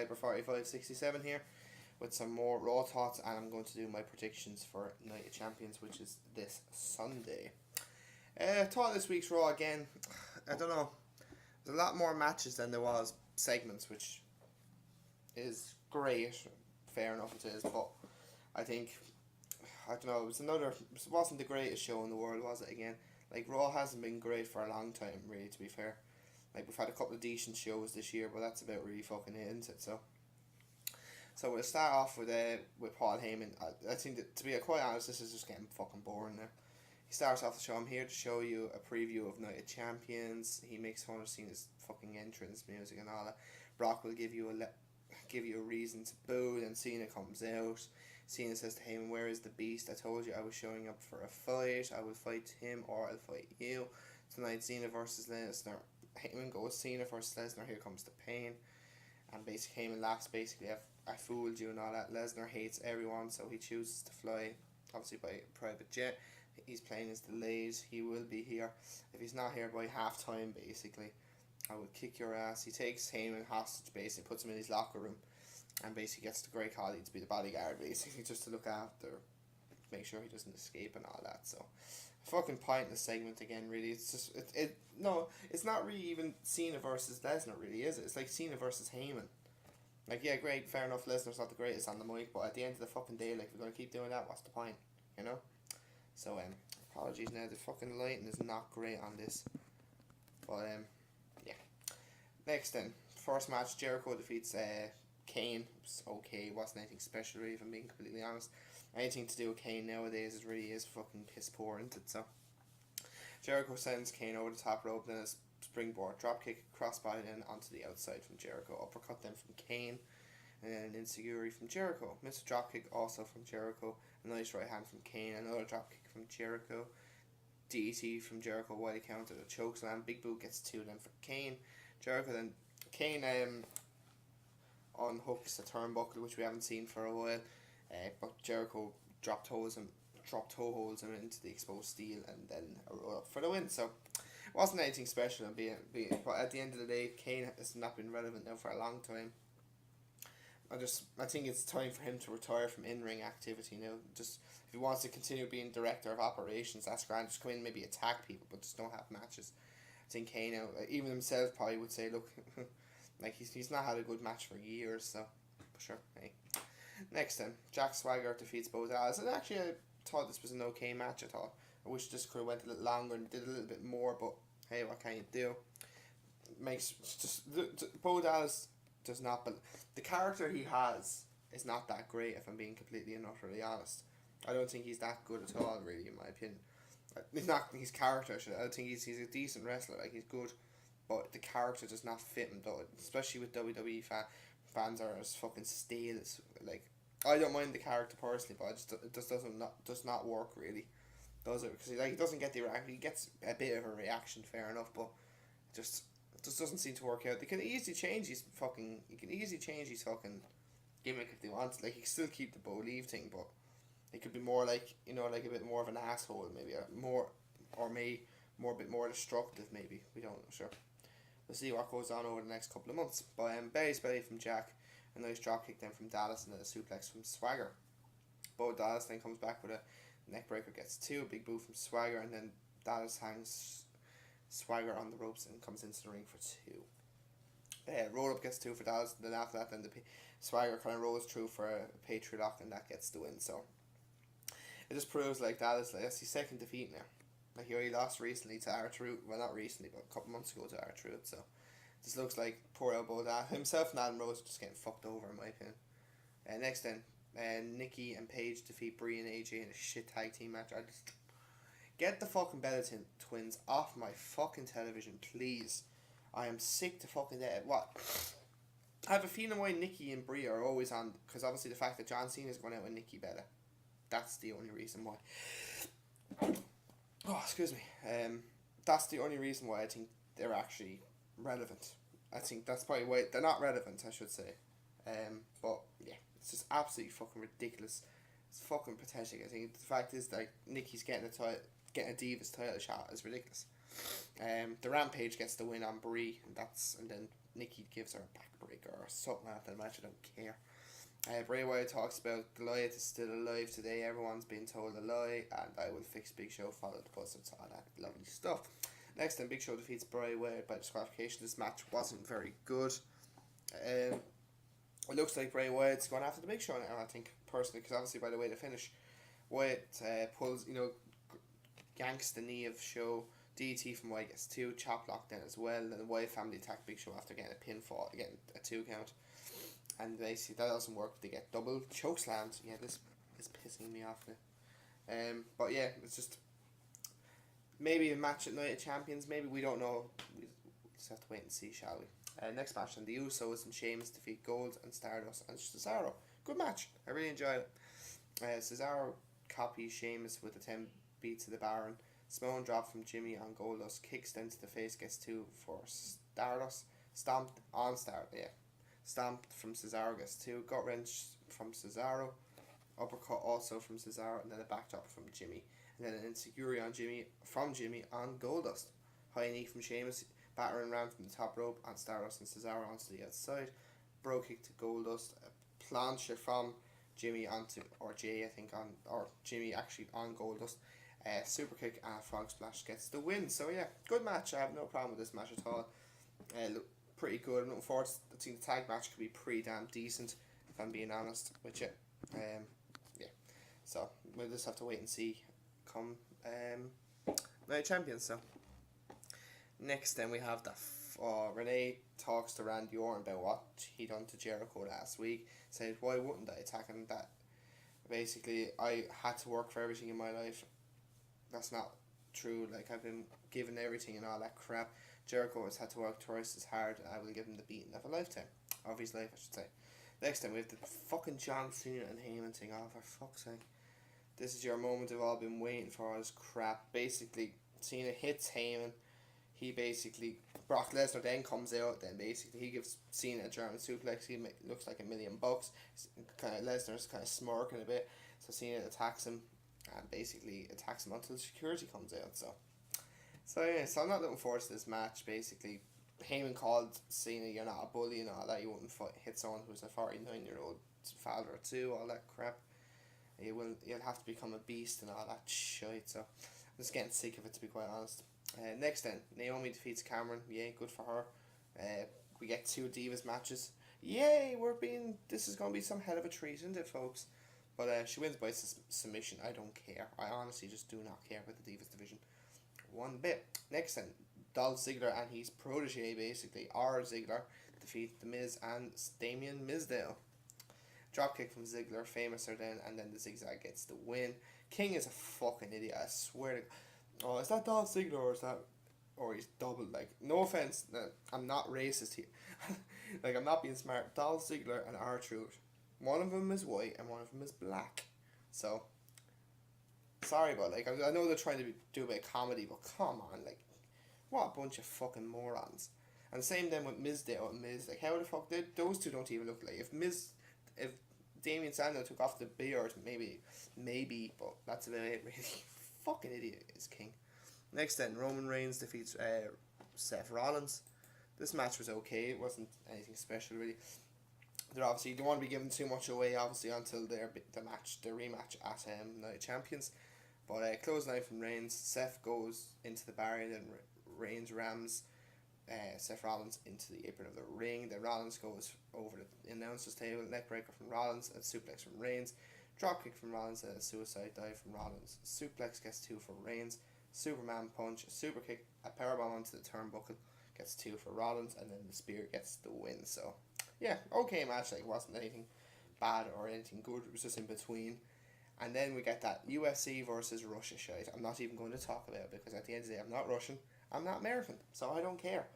Viper 4567 here with some more Raw thoughts, and I'm going to do my predictions for Night of Champions, which is this Sunday. Thought this week's Raw again, I don't know, there's a lot more matches than there was segments, which is great, fair enough it is, but I think, I don't know, it wasn't the greatest show in the world, was it again? Like, Raw hasn't been great for a long time, really, to be fair. Like, we've had a couple of decent shows this year, but that's about really fucking it, isn't it? So we'll start off with Paul Heyman. I think that, to be quite honest, this is just getting fucking boring now. He starts off the show, I'm here to show you a preview of Night of Champions. He makes fun of Cena's fucking entrance music and all that. Brock will give you a reason to boo, then Cena comes out. Cena says to Heyman, where is the beast? I told you I was showing up for a fight. I will fight him or I'll fight you. Tonight, Cena versus Lesnar. Heyman goes Cena versus Lesnar. Here comes the pain. And basically Heyman laughs, basically, I fooled you and all that. Lesnar hates everyone, so he chooses to fly, obviously by private jet. He's playing his delayed. He will be here. If he's not here by half time, basically, I will kick your ass. He takes Heyman hostage, basically, puts him in his locker room, and basically gets the Great Khali to be the bodyguard, basically, just to look after, make sure he doesn't escape and all that. So, fucking pointless segment again, really. It's just, no, it's not really even Cena versus Lesnar, really, is it? It's like Cena versus Heyman. Like, yeah, great, fair enough, Lesnar's not the greatest on the mic, but at the end of the fucking day, like, if we're going to keep doing that, what's the point, you know? So, apologies now, the fucking lighting is not great on this, but, yeah. Next then, first match, Jericho defeats, Kane. It's okay, wasn't anything special, really, if I'm being completely honest. Anything to do with Kane nowadays is fucking piss poor, isn't it? So, Jericho sends Kane over the top rope, then a springboard dropkick, crossbody, then onto the outside from Jericho. Uppercut then from Kane, and then an enziguri from Jericho. Missed a dropkick also from Jericho. A nice right hand from Kane, another dropkick from Jericho. DET from Jericho while he countered a chokeslam. Big boot gets 2 then for Kane. Kane unhooks a turnbuckle, which we haven't seen for a while. But Jericho drop toe holds him into the exposed steel, and then a roll up for the win. So it wasn't anything special, but at the end of the day, Kane has not been relevant now for a long time. I think it's time for him to retire from in-ring activity now. Just if he wants to continue being director of operations, that's grand. Just come in, maybe attack people, but just don't have matches. I think Kane now, even himself probably would say, look, like he's not had a good match for years, so sure. Hey. Next then, Jack Swagger defeats Bo Dallas, and actually I thought this was an okay match. I wish this could have went a little longer and did a little bit more, but hey, what can you do? Bo Dallas does not, but the character he has is not that great, if I'm being completely and utterly honest. I don't think he's that good at all, really, in my opinion. It's not his character. I think he's a decent wrestler, like he's good, but the character does not fit him, though, especially with WWE fans are as fucking stale as, like, I don't mind the character personally, but it just does not work, really, does it? Because he doesn't get the reaction. He gets a bit of a reaction, fair enough, but it just doesn't seem to work out. He can easily change his fucking gimmick if they want. Like, he can still keep the Bo Leave thing, but it could be more like, like a bit more of an asshole, maybe, a bit more destructive, maybe. We don't know, sure. We'll see what goes on over the next couple of months. But Belly's belly from Jack, a nice dropkick then from Dallas, and then a suplex from Swagger. Bo Dallas then comes back with a neckbreaker, gets 2, a big boot from Swagger, and then Dallas hangs Swagger on the ropes and comes into the ring for 2. Roll up gets 2 for Dallas, and then after that, then the Swagger kind of rolls through for a Patriot Lock, and that gets the win. So it just proves, like, Dallas, like, that's his second defeat now. Like, he already lost recently to R-Truth. Well, not recently, but a couple months ago to R-Truth. So this looks like poor elbow that himself and Adam Rose just getting fucked over, in my opinion. Next then, Nikki and Paige defeat Brie and AJ in a shit tag team match. I just get the fucking Bella twins off my fucking television, please. I am sick to fucking death. What? I have a feeling why Nikki and Brie are always on, because obviously the fact that John Cena is going out with Nikki Bella. That's the only reason why. Oh, excuse me. That's the only reason why I think they're actually relevant. I think that's probably why they're not relevant, I should say. But yeah, it's just absolutely fucking ridiculous. It's fucking pathetic. I think the fact is that Nikki's getting a Divas title shot is ridiculous. The Rampage gets the win on Brie, and then Nikki gives her a backbreaker or something after the match. I don't care. Bray Wyatt talks about Goliath is still alive today. Everyone's been told a lie, and I will fix Big Show. Follow the buzzards, all that lovely stuff. Next, then Big Show defeats Bray Wyatt by disqualification. This match wasn't very good. It looks like Bray Wyatt's going after the Big Show now, I think, personally, because obviously by the way they finish, Wyatt pulls, yanks the knee of Show, DT from Wyatt gets 2, chop block then as well, and the Wyatt family attack Big Show after getting a pinfall, getting a 2 count, and basically that doesn't work, they get double choke slams. Yeah, this is pissing me off now. But yeah, it's just maybe a match at Night of Champions, maybe, we don't know, we'll just have to wait and see, shall we. Next match, and the Usos and Sheamus defeat Gold and Stardust and Cesaro. Good match, I really enjoyed it. Cesaro copies Sheamus with a 10 beat to the Baron. Simone drop from Jimmy on Goldust, kicks down to the face, gets 2 for Stardust. Stomped from Cesaro, gets 2. Gut wrench from Cesaro. Uppercut also from Cesaro, and then a backdrop from Jimmy. And then an insecurity on Jimmy on Goldust. High knee from Sheamus, battering ram from the top rope on Stardust and Cesaro onto the outside. Bro kick to Goldust, a plancha from Jimmy onto, or Jay I think on, or Jimmy actually on Goldust. Super kick and a frog splash gets the win. So yeah, good match. I have no problem with this match at all. Look pretty good. I'm looking forward to, I think the tag match could be pretty damn decent, if I'm being honest with you. Yeah. So we'll just have to wait and see come Night of Champions. So next then we have the Renee talks to Randy Orton about what he done to Jericho last week. Said, why wouldn't I attack him? That basically I had to work for everything in my life. That's not true. Like, I've been given everything and all that crap. Jericho has had to work twice as hard, and I will give him the beating of a lifetime. Of his life, I should say. Next time we have the fucking John Cena and Heyman thing. Oh, for fuck's sake. This is your moment we've all been waiting for, all this crap. Basically, Cena hits Heyman. He basically, Brock Lesnar then comes out, then basically he gives Cena a German suplex. He looks like $1 million. Kind of Lesnar's kind of smirking a bit, so Cena attacks him, and basically attacks him until security comes out. So yeah, so I'm not looking forward to this match. Basically, Heyman called Cena, you're not a bully and all that. You wouldn't hit someone who's a 49-year-old father too, all that crap. You'll have to become a beast and all that shit. So I'm just getting sick of it, to be quite honest. Next then, Naomi defeats Cameron. Yay, good for her. We get 2 Divas matches. Yay, this is going to be some hell of a treat, isn't it, folks? But she wins by submission. I don't care. I honestly just do not care about the Divas division one bit. Next then, Dolph Ziggler and his protege, basically, R. Ziggler, defeat The Miz and Damien Mizdow. Dropkick from Ziggler, famouser then, and then the zigzag gets the win. King is a fucking idiot, I swear to. Oh, is that Dolph Ziggler or he's double? Like, no offense, I'm not racist here. Like, I'm not being smart. Dolph Ziggler and R-Truth, one of them is white and one of them is black. So, sorry, but like, I know they're trying to do a bit of comedy, but come on, like, what a bunch of fucking morons. And same then with Mizdow and Miz. Like, how the fuck those two don't even look like. If Damien Sandow took off the beard, maybe, but that's about it, really. Fucking idiot is King. Next then, Roman Reigns defeats Seth Rollins. This match was okay. It wasn't anything special, really. They don't want to be giving too much away, obviously, until the rematch at Night of Champions. But close line from Reigns. Seth goes into the barrier, then Reigns rams Seth Rollins into the apron of the ring. Then Rollins goes over the announcer's table. Neckbreaker from Rollins and suplex from Reigns. Dropkick from Rollins and a suicide dive from Rollins. Suplex gets 2 for Reigns. Superman punch, a super kick, a powerbomb onto the turnbuckle gets 2 for Rollins, and then the spear gets the win. So yeah, okay match. Like, it wasn't anything bad or anything good. It was just in between. And then we get that UFC versus Russia shite. I'm not even going to talk about it, because at the end of the day, I'm not Russian, I'm not American, so I don't care.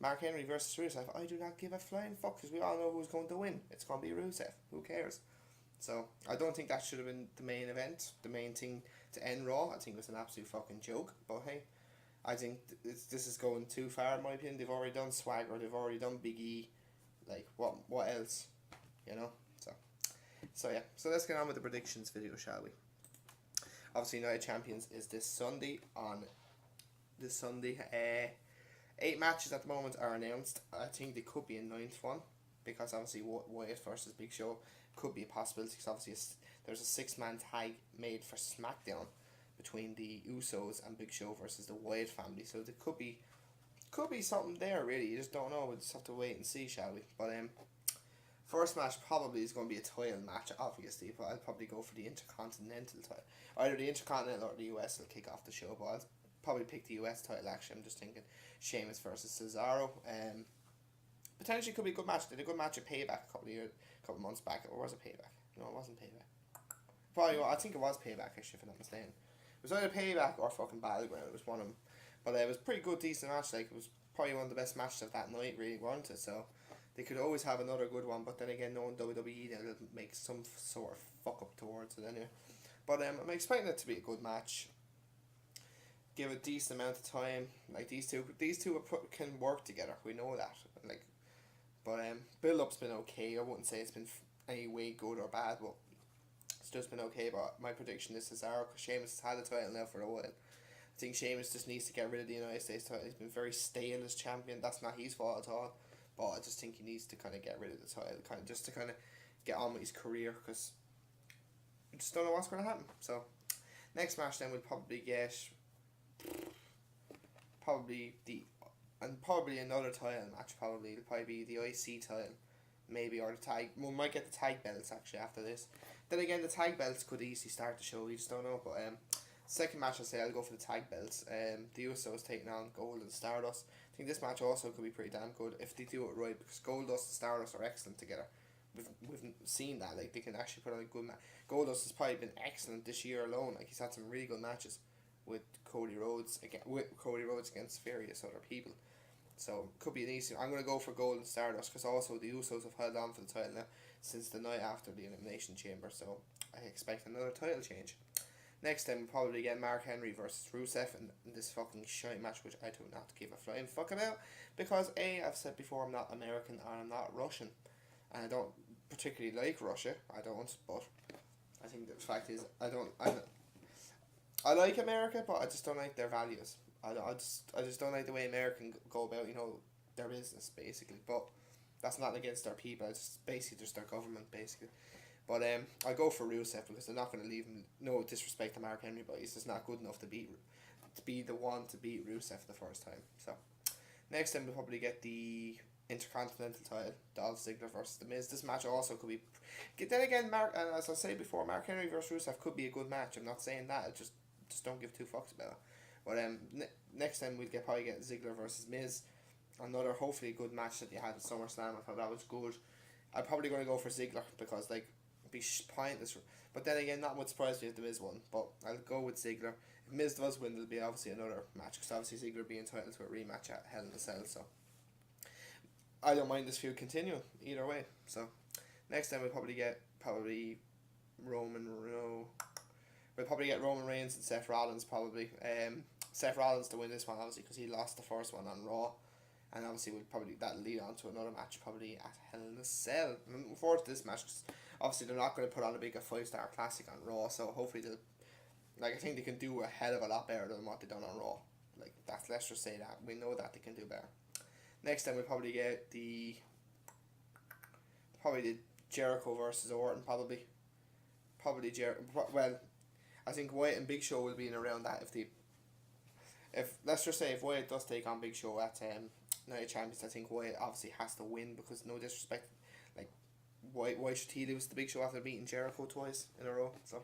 Mark Henry versus Rusev, I do not give a flying fuck, because we all know who's going to win. It's going to be Rusev. Who cares? So I don't think that should have been the main event, the main thing to end Raw. I think it was an absolute fucking joke. But hey, I think this is going too far in my opinion. They've already done Swagger, they've already done Big E. Like, what else? You know? So yeah. So let's get on with the predictions video, shall we? Obviously, Night of Champions is this Sunday. 8 matches at the moment are announced. I think they could be a ninth one, because obviously Wyatt versus Big Show could be a possibility, because obviously there's a 6-man tag made for SmackDown between the Usos and Big Show versus the Wyatt family, so there could be something there, really. You just don't know. We'll just have to wait and see, shall we? But first match probably is going to be a title match, obviously, but I'll probably go for the Intercontinental title. Either the Intercontinental or the US will kick off the show, but I'll probably pick the US title, actually. I'm just thinking Sheamus versus Cesaro. Potentially could be a good match. They did a good match at Payback a couple months back. Or was it Payback? No, it wasn't Payback. Probably, I think it was Payback, actually, if I'm not mistaken. It was either Payback or fucking Battleground. It was one of them. But it was a pretty good, decent match. Like, it was probably one of the best matches of that night, really, wasn't it? So they could always have another good one, but then again, knowing WWE, they'll make some sort of fuck up towards it anyway. But I'm expecting it to be a good match. Give a decent amount of time. Like, these two can work together. We know that. Like, but build up's been okay. I wouldn't say it's been any way good or bad, but it's just been okay. But my prediction is Cesaro, because Sheamus has had the title now for a while. I think Sheamus just needs to get rid of the United States title. He's been very stale as champion. That's not his fault at all. But I just think he needs to kind of get rid of the title, just to kind of get on with his career, because we just don't know what's going to happen. So, next match then we'll probably get probably another title match. It'll probably be the IC title, maybe, or the tag. We might get the tag belts actually after this. Then again, the tag belts could easily start the show. We just don't know. But second match, I'll go for the tag belts. The Usos taking on Gold and Stardust. I think this match also could be pretty damn good if they do it right, because Goldust and Stardust are excellent together. We've seen that, like, they can actually put on a good match. Goldust has probably been excellent this year alone. Like, he's had some really good matches with Cody Rhodes against various other people. So could be an easy. I'm gonna go for Gold and Stardust, because also the Usos have held on for the title now since the night after the Elimination Chamber. So I expect another title change. Next time we'll probably get Mark Henry versus Rusev in this fucking shite match, which I do not give a flying fuck about, because I've said before, I'm not American and I'm not Russian, and I don't particularly like Russia. I don't, but I think the fact is I like America, but I just don't like their values. I just don't like the way Americans go about, their business, basically. But that's not against their people. It's just basically just their government, basically. But I go for Rusev, because they're not going to leave him. No disrespect to Mark Henry, but he's just not good enough to be the one to beat Rusev the first time. So next time we'll probably get the Intercontinental title, Dolph Ziggler versus The Miz. This match also could be. Then again, as I said before, Mark Henry versus Rusev could be a good match. I'm not saying that. I just don't give two fucks about it. But next time we'll probably get Ziggler versus Miz. Another hopefully good match that you had at SummerSlam. I thought that was good. I'm probably going to go for Ziggler, because like it'd be pointless. But then again, not much surprise me if the Miz won. But I'll go with Ziggler. If Miz does win, there'll be obviously another match, because obviously Ziggler will be entitled to a rematch at Hell in a Cell. So I don't mind this feud continuing either way. So next time we'll probably get We'll probably get Roman Reigns and Seth Rollins, probably. Seth Rollins to win this one, obviously, because he lost the first one on Raw. And obviously that'll lead on to another match, probably at Hell in a Cell. I'm looking forward to this match, because obviously they're not going to put on a big 5-star classic on Raw, so hopefully I think they can do a hell of a lot better than what they done on Raw. Like, let's just say that. We know that they can do better. Next time we'll probably get the Jericho versus Orton, probably. Well, I think Wyatt and Big Show will be in around that if let's just say if Wyatt does take on Big Show at Night of Champions. I think Wyatt obviously has to win, because no disrespect, like why should he lose to Big Show after beating Jericho twice in a row? So,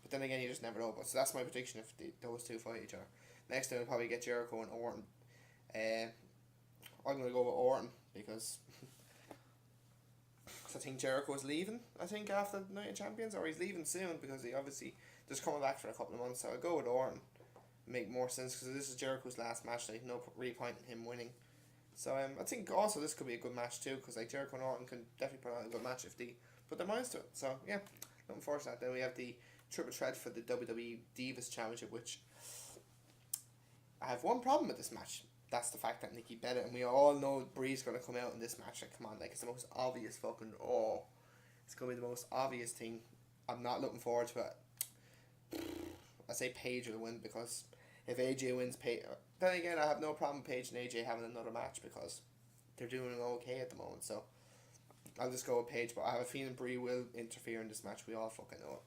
but then again, you just never know. But so that's my prediction if those two fight each other. Next time we'll probably get Jericho and Orton. I'm gonna go with Orton, because I think Jericho's leaving. I think after the Night of Champions, or he's leaving soon, because he obviously just coming back for a couple of months. So I'll go with Orton. Make more sense, because this is Jericho's last match. Like, no really point in him winning. So I think also this could be a good match too, because like Jericho and Orton can definitely put on a good match if they put their minds to it. So yeah, looking forward to that. Then we have the triple threat for the WWE Divas Championship, which I have one problem with this match. That's the fact that Nikki Bella, and we all know Brie's going to come out in this match. Like, come on, like, it's the most obvious fucking, it's going to be the most obvious thing. I'm not looking forward to it. I say Paige will win, because If AJ wins, then again, I have no problem Paige and AJ having another match because they're doing okay at the moment. So I'll just go with Paige, but I have a feeling Brie will interfere in this match. We all fucking know it.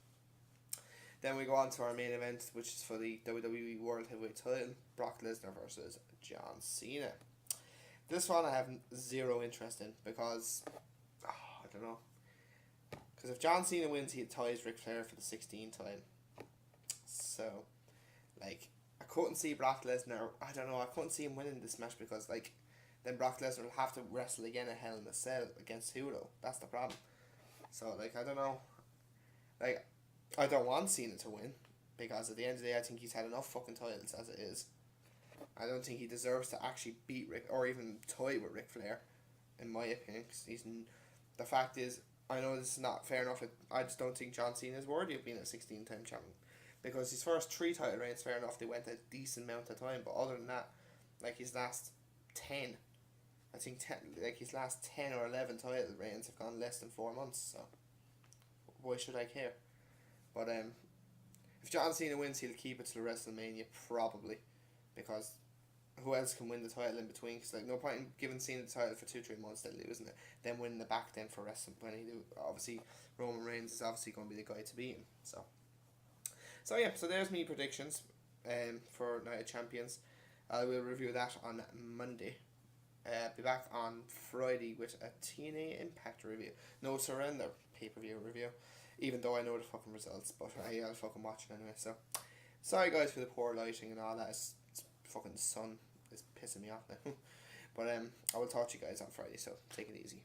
Then we go on to our main event, which is for the WWE World Heavyweight title, Brock Lesnar versus John Cena. This one I have zero interest in because, I don't know. Because if John Cena wins, he ties Ric Flair for the 16 time. So, like, I couldn't see Brock Lesnar, I don't know, I couldn't see him winning this match because, like, then Brock Lesnar will have to wrestle again at Hell in a Cell against who though? That's the problem. So, like, I don't know. Like, I don't want Cena to win because at the end of the day, I think he's had enough fucking titles as it is. I don't think he deserves to actually beat Rick or even toy with Ric Flair, in my opinion. Cause the fact is, I know this is not fair enough. I just don't think John Cena is worthy of being a 16-time champion. Because his first 3 title reigns, fair enough, they went a decent amount of time. But other than that, like his last 10, I think his last 10 or 11 title reigns have gone less than 4 months. So why should I care? But if John Cena wins, he'll keep it to the WrestleMania probably, because who else can win the title in between? Because like no point in giving Cena the title for 2-3 months, then losing it, then winning it back then for wrestling when he do. Obviously Roman Reigns is obviously going to be the guy to beat him. So yeah, so there's me predictions for Night of Champions. I will review that on Monday. Be back on Friday with a TNA Impact review. No Surrender pay-per-view review. Even though I know the fucking results, but I'll fucking watch it anyway. So sorry guys for the poor lighting and all that. It's fucking sun is pissing me off now. But I will talk to you guys on Friday, so take it easy.